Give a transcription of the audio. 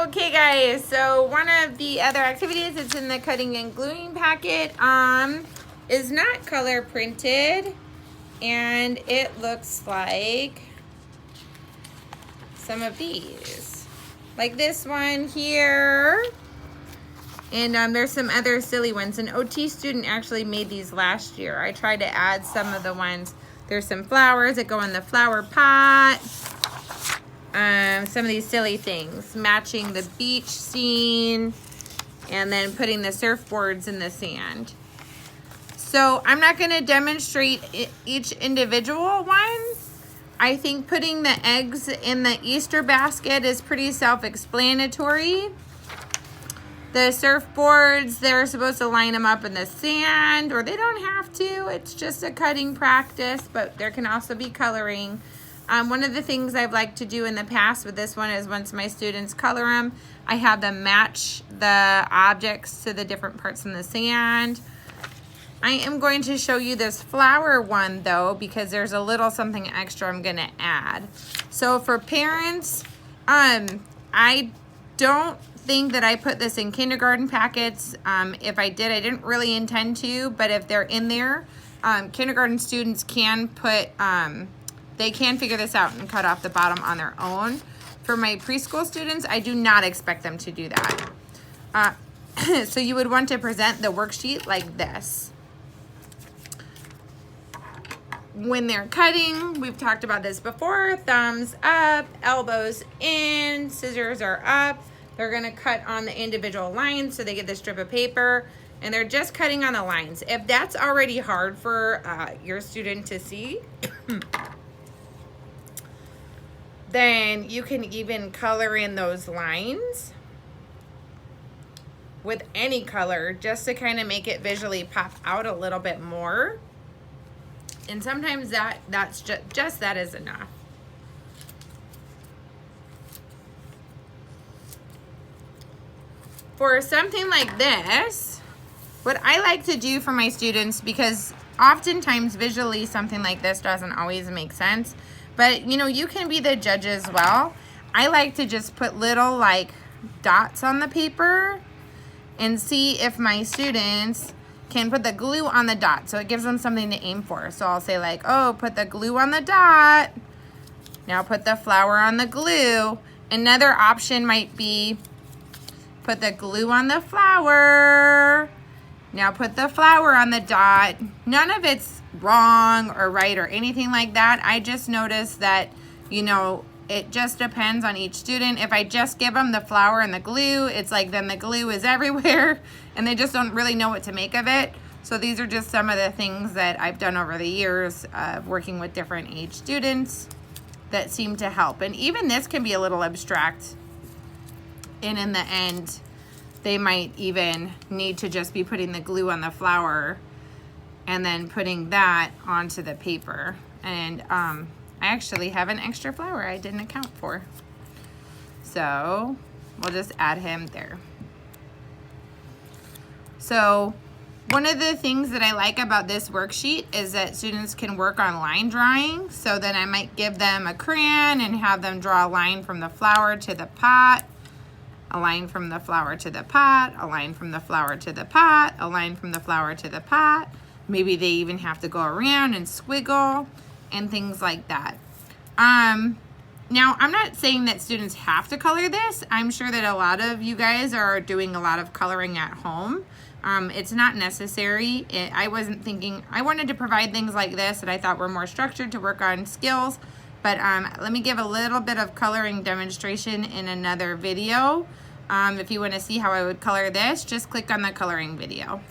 Okay guys, so one of the other activities that's in the cutting and gluing packet is not color printed, and it looks like some of these. Like this one here. And there's some other silly ones. An OT student actually made these last year. I tried to add some of the ones. There's some flowers that go in the flower pot. Some of these silly things. Matching the beach scene. And then putting the surfboards in the sand. So I'm not going to demonstrate each individual one. I think putting the eggs in the Easter basket is pretty self-explanatory. The surfboards, they're supposed to line them up in the sand, or they don't have to. It's just a cutting practice, but there can also be coloring. One of the things I've liked to do in the past with this one is once my students color them, I have them match the objects to the different parts in the sand. I am going to show you this flower one though, because there's a little something extra I'm gonna add. So for parents, I don't think that I put this in kindergarten packets. If I did, I didn't really intend to, but if they're in there, kindergarten students can put, they can figure this out and cut off the bottom on their own. For my preschool students, I do not expect them to do that. So you would want to present the worksheet like this. When they're cutting, we've talked about this before, thumbs up, elbows in, scissors are up. They're gonna cut on the individual lines so they get the strip of paper, and they're just cutting on the lines. If that's already hard for your student to see, then you can even color in those lines with any color just to kind of make it visually pop out a little bit more. And sometimes that's just that is enough. For something like this, what I like to do for my students, because oftentimes visually something like this doesn't always make sense, but you know, you can be the judge as well. I like to just put little like dots on the paper and see if my students can put the glue on the dot, so it gives them something to aim for. So I'll say like, oh, put the glue on the dot. Now put the flower on the glue. Another option might be put the glue on the flower. Now put the flower on the dot. None of it's wrong or right or anything like that. I just noticed that, you know, it just depends on each student. If I just give them the flower and the glue, it's like then the glue is everywhere and they just don't really know what to make of it. So these are just some of the things that I've done over the years working with different age students that seem to help. And even this can be a little abstract. And in the end, they might even need to just be putting the glue on the flower and then putting that onto the paper. And I actually have an extra flower I didn't account for. So we'll just add him there. So one of the things that I like about this worksheet is that students can work on line drawing. So then I might give them a crayon and have them draw a line from the flower to the pot, a line from the flower to the pot, a line from the flower to the pot, a line from the flower to the pot. Maybe they even have to go around and squiggle and things like that. Now, I'm not saying that students have to color this. I'm sure that a lot of you guys are doing a lot of coloring at home. It's not necessary. I wasn't thinking, I wanted to provide things like this that I thought were more structured to work on skills. But let me give a little bit of coloring demonstration in another video. If you want to see how I would color this, just click on the coloring video.